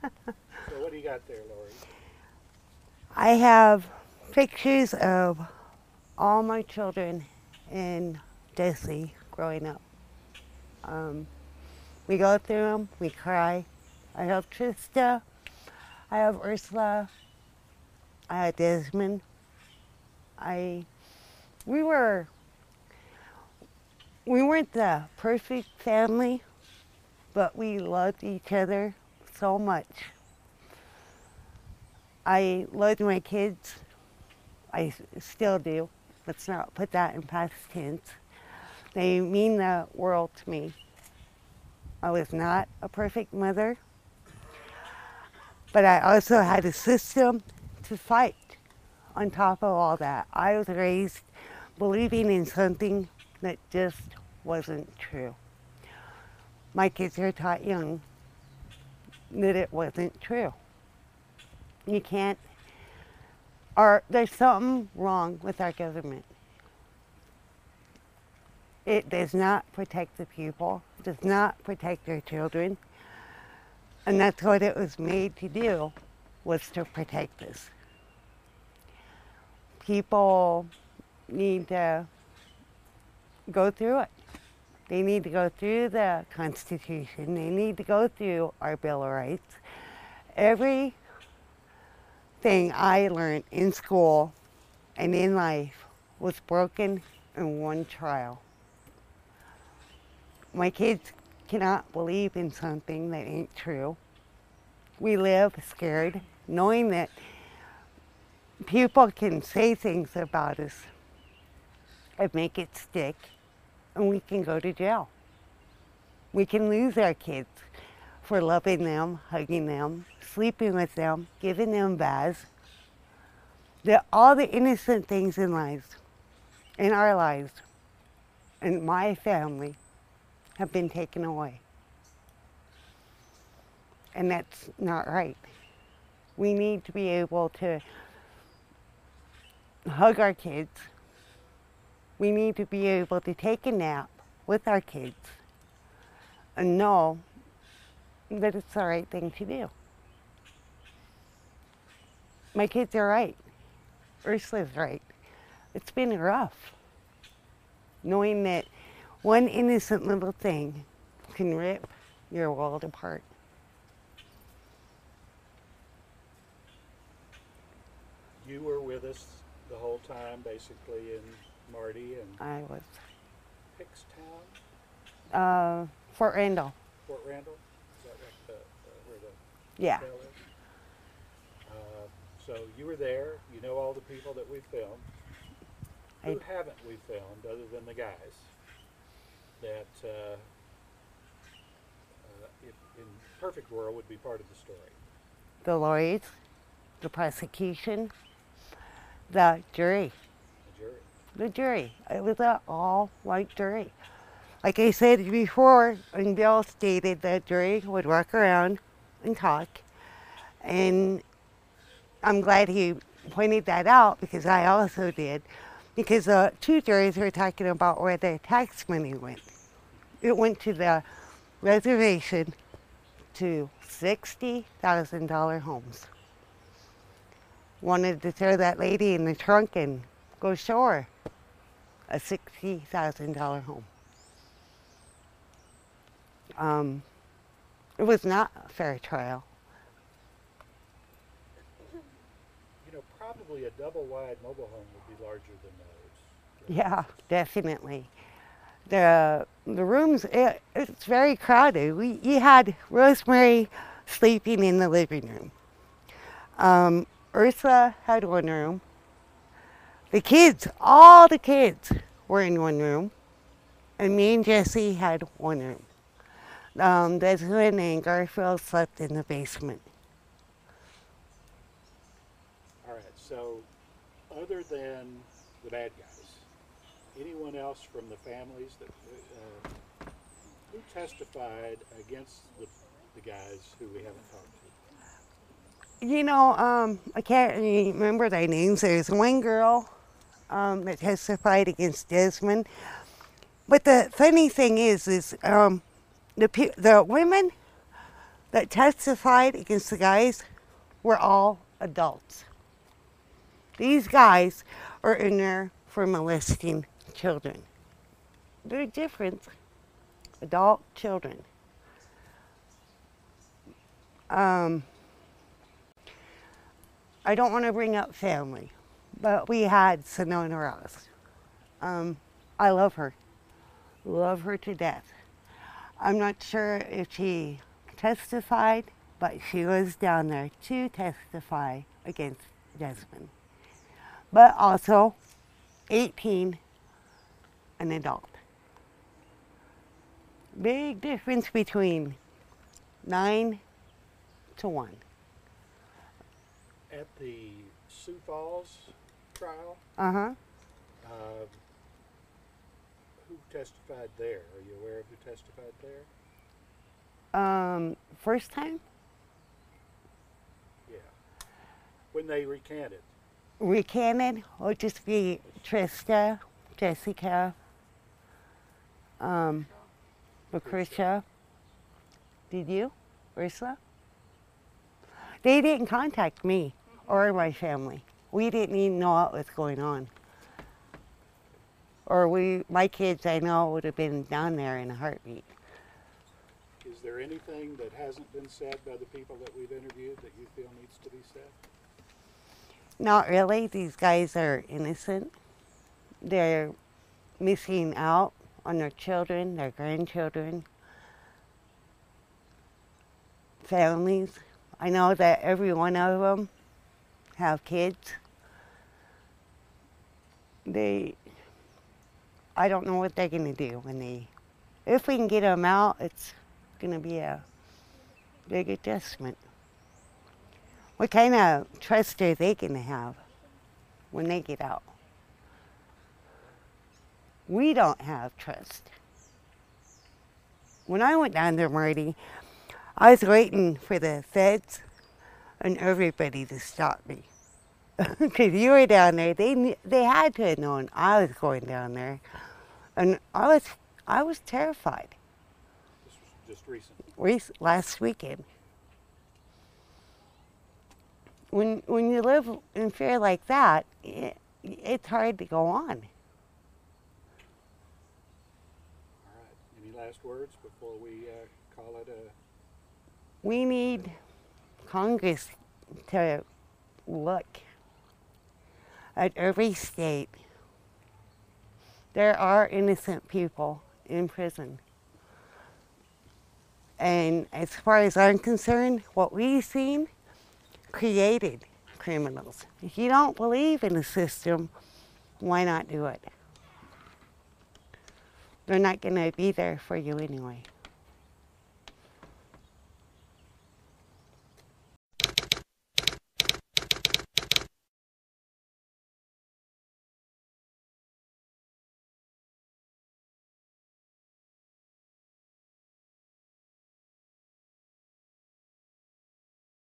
So what do you got there, Lory? I have pictures of all my children and Jesse growing up. Um, we go through them, we cry. I have Trista, I have Ursula, I have Desmond. I we were we weren't the perfect family, but we loved each other so much. I loved my kids. I still do. Let's not put that in past tense. They mean the world to me. I was not a perfect mother, but I also had a system to fight on top of all that. I was raised believing in something that just wasn't true. My kids are taught young that it wasn't true. You can't, or there's something wrong with our government. It does not protect the people, does not protect our children, and that's what it was made to do, was to protect us. People need to go through it. They need to go through the Constitution. They need to go through our Bill of Rights. Everything I learned in school and in life was broken in one trial. My kids cannot believe in something that ain't true. We live scared, knowing that people can say things about us and make it stick, and we can go to jail. We can lose our kids for loving them, hugging them, sleeping with them, giving them baths. All the innocent things in our lives, and my family have been taken away. And that's not right. We need to be able to hug our kids. We need to be able to take a nap with our kids and know that it's the right thing to do. My kids are right. Ursula's right. It's been rough knowing that one innocent little thing can rip your world apart. You were with us the whole time, basically, in Marty and I was Hickstown, Fort Randall. Fort Randall. Is that where the Yeah. hotel is? So you were there. You know all the people that we filmed. Who haven't we filmed other than the guys that, if in perfect world, would be part of the story? The lawyers, the prosecution, the jury. The jury. The jury. It was an all-white jury. Like I said before, when Bill stated that jury would walk around and talk, and I'm glad he pointed that out because I also did, because two juries were talking about where their tax money went. It went to the reservation to $60,000 homes. Wanted to throw that lady in the trunk and go show her a $60,000 home. It was not a fair trial. You know, probably a double-wide mobile home would be larger than those. Yeah, definitely. The rooms, it's very crowded. You had Rosemary sleeping in the living room. Ursula had one room. The kids, all the kids were in one room. And me and Jesse had one room. Desmond and Garfield slept in the basement. All right, so other than the bad guys, anyone else from the families that who testified against the guys who we haven't talked to? You know, I can't remember their names. There's one girl that testified against Desmond. But the funny thing is the women that testified against the guys were all adults. These guys are in there for molesting children. They're different. Adult children. I don't want to bring up family, but we had Lory Rouse. I love her. Love her to death. I'm not sure if she testified, but she was down there to testify against Desmond. But also 18, an adult. Big difference between 9 to 1. At the Sioux Falls trial, Uh-huh. who testified there? Are you aware of who testified there? First time? Yeah. When they recanted. Recanted would just be Trista, Jessica, Lucretia. Did you, Ursula? They didn't contact me or my family. We didn't even know what was going on. Or my kids, I know, would have been down there in a heartbeat. Is there anything that hasn't been said by the people that we've interviewed that you feel needs to be said? Not really. These guys are innocent. They're missing out on their children, their grandchildren, families. I know that every one of them have kids. I don't know what they're going to do if we can get them out. It's going to be a big adjustment. What kind of trust are they going to have when they get out? We don't have trust. When I went down there, Marty, I was waiting for the feds and everybody to stop me. Because you were down there, they had to have known I was going down there. And I was terrified. This was just recent. Last weekend. When you live in fear like that, it's hard to go on. All right. Any last words before we call it a... We need Congress to look at every state. There are innocent people in prison. And as far as I'm concerned, what we've seen created criminals. If you don't believe in the system, why not do it? They're not going to be there for you anyway.